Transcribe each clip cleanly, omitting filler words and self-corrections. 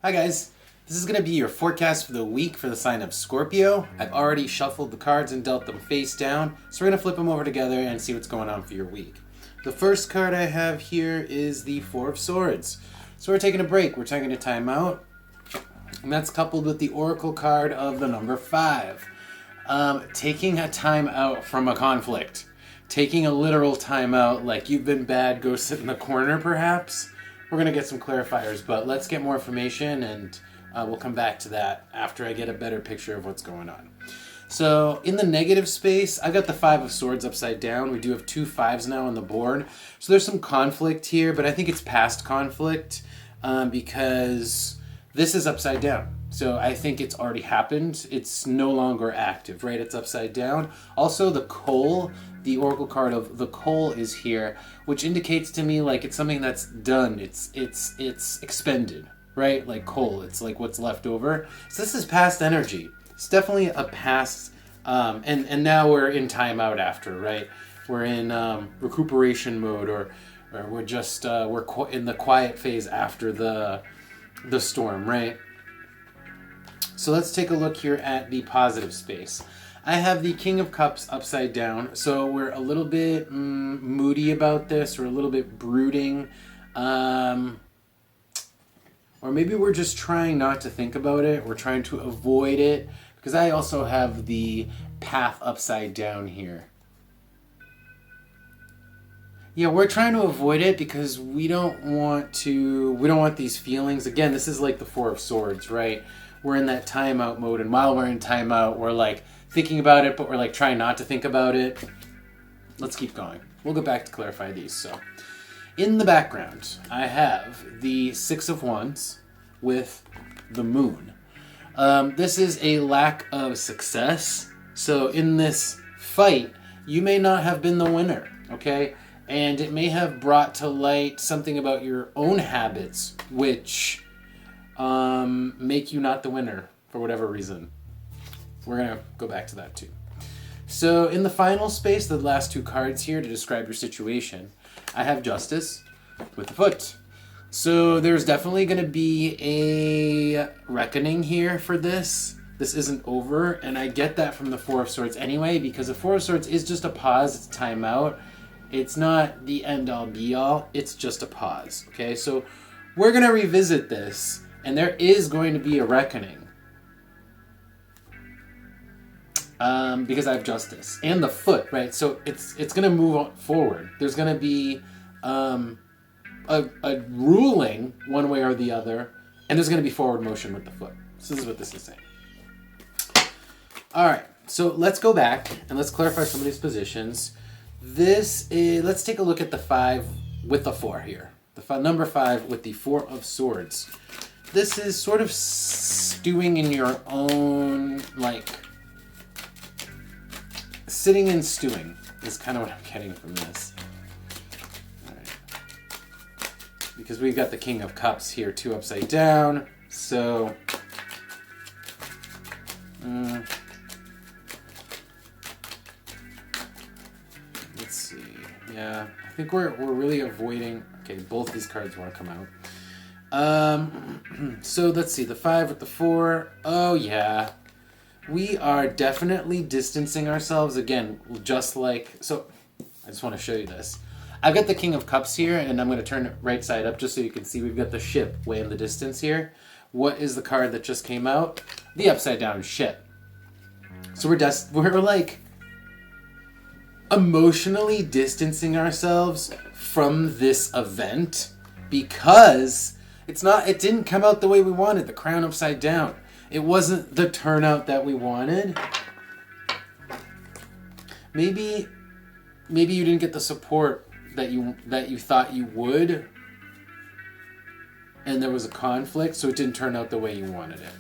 Hi guys, this is going to be your forecast for the week for the sign of Scorpio. I've already shuffled the cards and dealt them face down, so we're going to flip them over together and see what's going on for your week. The first card I have here is the Four of Swords. So we're taking a break, we're taking a time out, and that's coupled with the Oracle card of the number 5. Taking a time out from a conflict. Taking a literal time out, like you've been bad, go sit in the corner perhaps. We're going to get some clarifiers, but let's get more information and we'll come back to that after I get a better picture of what's going on. So in the negative space, I've got the Five of Swords upside down. We do have 2 5s now on the board. So there's some conflict here, but I think it's past conflict because this is upside down. So I think it's already happened. It's no longer active, right? It's upside down. Also, the coal, the Oracle card of the coal is here, which indicates to me like it's something that's done. It's expended, right? Like coal, it's like what's left over. So this is past energy. It's definitely a past, and now we're in timeout after, right? We're in recuperation mode, or we're just we're in the quiet phase after the storm, right? So let's take a look here at the positive space. I have the King of Cups upside down, so we're a little bit moody about this, we're a little bit brooding, or maybe we're just trying not to think about it, we're trying to avoid it, because I also have the Path upside down here. Yeah, we're trying to avoid it because we don't want these feelings. Again, this is like the Four of Swords, right? We're in that timeout mode, and while we're in timeout, we're like thinking about it, but we're like trying not to think about it. Let's keep going. We'll go back to clarify these. So, in the background, I have the Six of Wands with the Moon. This is a lack of success. So in this fight, you may not have been the winner, okay? And it may have brought to light something about your own habits, which make you not the winner for whatever reason. We're going to go back to that too. So in the final space, the last 2 cards here to describe your situation, I have Justice with the Foot. So there's definitely going to be a reckoning here for this. This isn't over, and I get that from the Four of Swords anyway, because the Four of Swords is just a pause, it's time out. It's not the end-all be-all, it's just a pause, okay? So we're going to revisit this, and there is going to be a reckoning. Because I have Justice. And the Foot, right? So it's going to move forward. There's going to be a ruling one way or the other, and there's going to be forward motion with the Foot. So this is what this is saying. All right, so let's go back, and let's clarify some of these positions. This is, let's take a look at the 5 with the 4 here. The number 5 with the Four of Swords. This is sort of stewing in your own, like, sitting and stewing is kind of what I'm getting from this. All right. Because we've got the King of Cups here too upside down, so let's see. Yeah, I think we're really avoiding. Okay, both these cards want to come out. So let's see, the 5 with the 4. Oh yeah, we are definitely distancing ourselves again, just like so. I just want to show you this. I've got the King of Cups here, and I'm going to turn it right side up just so you can see we've got the ship way in the distance here. What is the card that just came out? The upside down ship. So we're like emotionally distancing ourselves from this event because it didn't come out the way we wanted. The crown upside down. It wasn't the turnout that we wanted. Maybe you didn't get the support that you thought you would, and there was a conflict, so it didn't turn out the way you wanted it.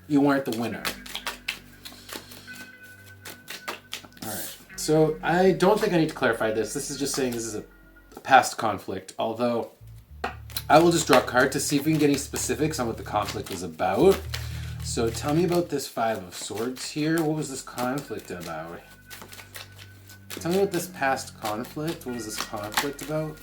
You weren't the winner. Alright, so I don't think I need to clarify this. This is just saying this is a past conflict, although I will just draw a card to see if we can get any specifics on what the conflict is about. So tell me about this 5 of Swords here. What was this conflict about? Tell me about this past conflict. What was this conflict about?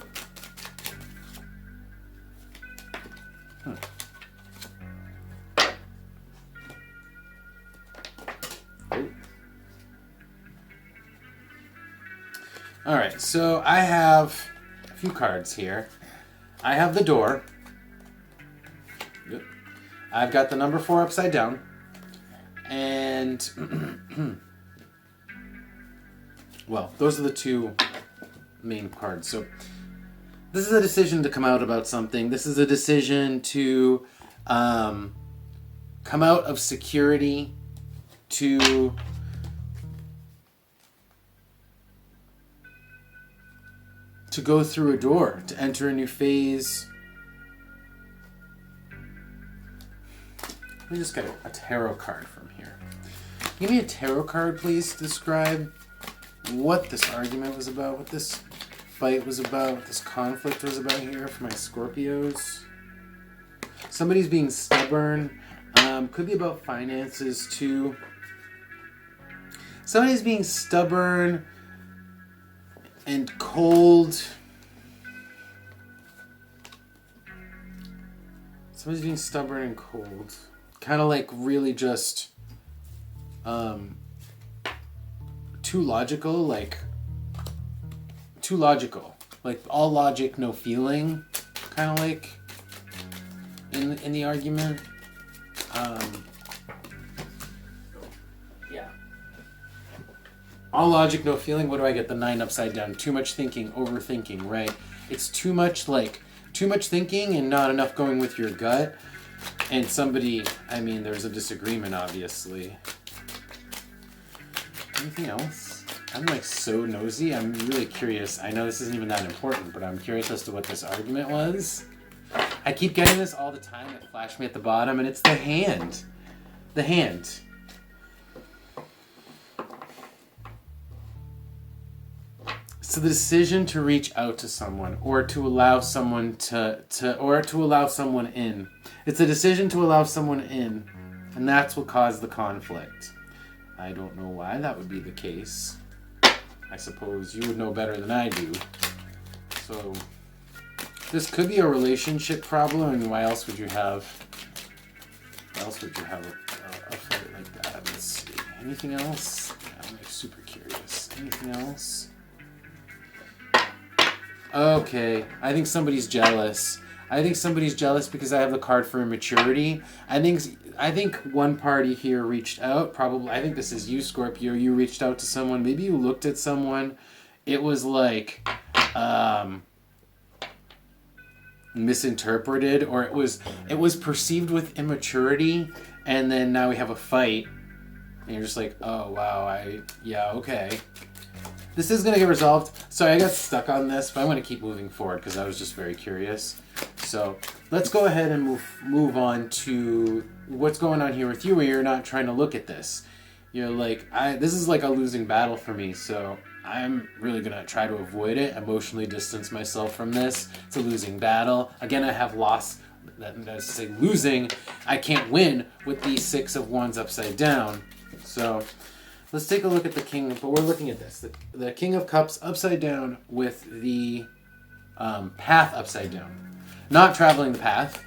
All right, so I have a few cards here. I have the door. Yep. I've got the number 4 upside down. And, well, those are the 2 main cards. So this is a decision to come out about something. This is a decision to come out of security, to go through a door, to enter a new phase. Let me just get a tarot card from here. Give me a tarot card, please, to describe what this argument was about, what this fight was about, what this conflict was about here for my Scorpios. Somebody's being stubborn. Could be about finances, too. Somebody's being stubborn and cold. Somebody's being stubborn and cold. Kind of like really just too logical. Like all logic, no feeling. Kind of like in the argument. Yeah. All logic, no feeling. What do I get? The 9 upside down. Too much thinking, overthinking, right? It's too much thinking and not enough going with your gut. And somebody, I mean, there's a disagreement, obviously. Anything else? I'm like so nosy. I'm really curious. I know this isn't even that important, but I'm curious as to what this argument was. I keep getting this all the time. It flashed me at the bottom, and it's the hand. The hand. So the decision to reach out to someone, or to allow someone to allow someone in. It's a decision to allow someone in, and that's what caused the conflict. I don't know why that would be the case. I suppose you would know better than I do. So this could be a relationship problem, and why else would you have a fight like that? Let's see. Anything else? I'm like super curious. Anything else? Okay, I think somebody's jealous. I think somebody's jealous because I have the card for immaturity. I think one party here reached out. Probably, I think this is you, Scorpio. You reached out to someone. Maybe you looked at someone. It was like misinterpreted, or it was perceived with immaturity, and then now we have a fight, and you're just like, oh wow, okay. This is going to get resolved. Sorry, I got stuck on this, but I'm going to keep moving forward because I was just very curious. So let's go ahead and move on to what's going on here with you, where you're not trying to look at this. You're like, this is like a losing battle for me, so I'm really going to try to avoid it, emotionally distance myself from this. It's a losing battle. Again, I have lost, that's to say losing. I can't win with the 6 of Wands upside down. So let's take a look at the King, but we're looking at this. The King of Cups upside down with the path upside down. Not traveling the path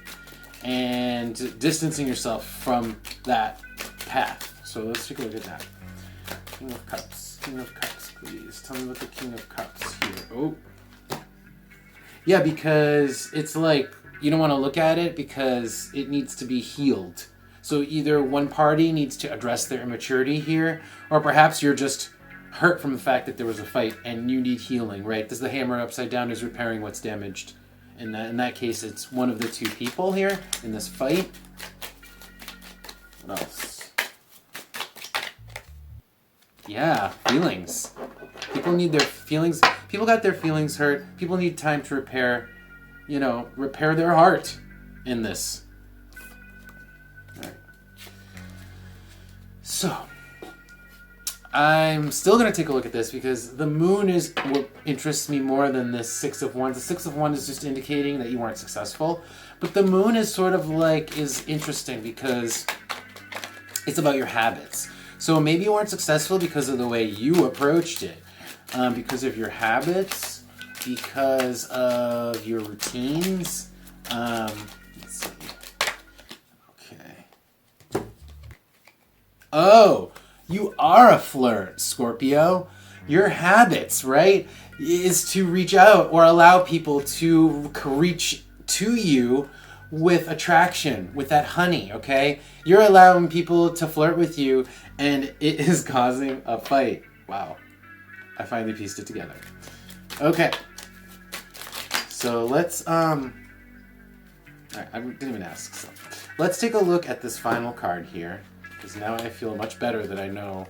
and distancing yourself from that path. So let's take a look at that. King of Cups, please. Tell me about the King of Cups here. Oh. Yeah, because it's like you don't want to look at it because it needs to be healed. So either one party needs to address their immaturity here, or perhaps you're just hurt from the fact that there was a fight and you need healing, right? Because the hammer upside down is repairing what's damaged. In that case, it's one of the 2 people here in this fight. What else? Yeah, feelings. People need their feelings. People got their feelings hurt. People need time to repair their heart in this. So, I'm still going to take a look at this because the moon is what interests me more than this 6 of Wands. The 6 of Wands is just indicating that you weren't successful. But the moon is sort of like, is interesting because it's about your habits. So maybe you weren't successful because of the way you approached it. Because of your habits, because of your routines. Let's see. Okay. Oh, you are a flirt, Scorpio. your habits, right, is to reach out or allow people to reach to you with attraction, with that honey, okay? You're allowing people to flirt with you, and it is causing a fight. Wow. I finally pieced it together. Okay. So let's, Alright, I didn't even ask, so. Let's take a look at this final card here, because now I feel much better that I know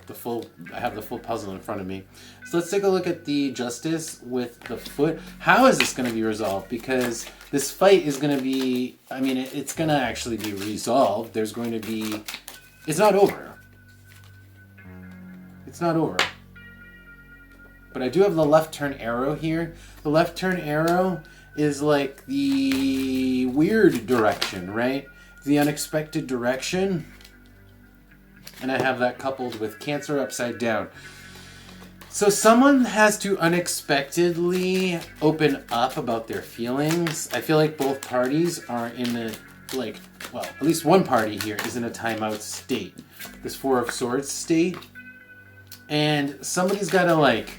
I have the full puzzle in front of me. So let's take a look at the Justice with the Foot. How is this going to be resolved? Because this fight is going to be, I mean, it's going to actually be resolved. There's going to be, it's not over. It's not over. But I do have the left turn arrow here. The left turn arrow is like the weird direction, right? The unexpected direction. And I have that coupled with Cancer upside down. So someone has to unexpectedly open up about their feelings. I feel like both parties are in a, like, well, at least one party here is in a timeout state. This Four of Swords state. And somebody's got to, like,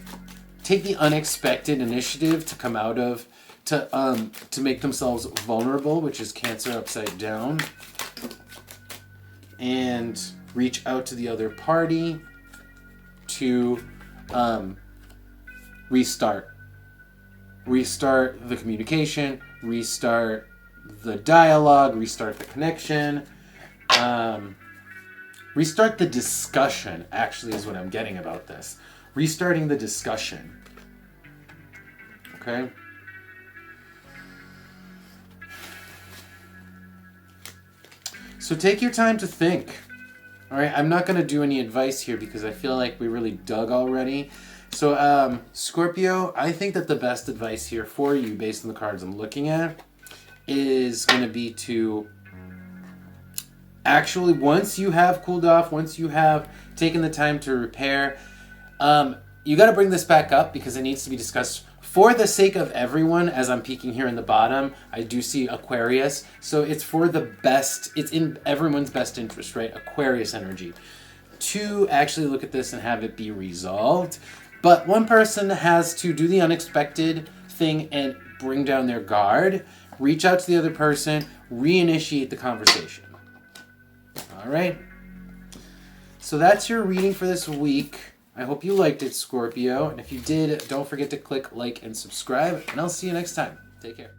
take the unexpected initiative to come out of, to make themselves vulnerable, which is Cancer upside down. And reach out to the other party to restart the communication, restart the dialogue, restart the connection, restart the discussion, actually, is what I'm getting about this. Restarting the discussion. Okay? So take your time to think. All right, I'm not going to do any advice here because I feel like we really dug already. So, Scorpio, I think that the best advice here for you, based on the cards I'm looking at, is going to be to actually, once you have cooled off, once you have taken the time to repair, you got to bring this back up because it needs to be discussed. For the sake of everyone, as I'm peeking here in the bottom, I do see Aquarius. So it's for the best, it's in everyone's best interest, right? Aquarius energy. To actually look at this and have it be resolved. But one person has to do the unexpected thing and bring down their guard, reach out to the other person, reinitiate the conversation. All right? So that's your reading for this week. I hope you liked it, Scorpio. And if you did, don't forget to click like and subscribe. And I'll see you next time. Take care.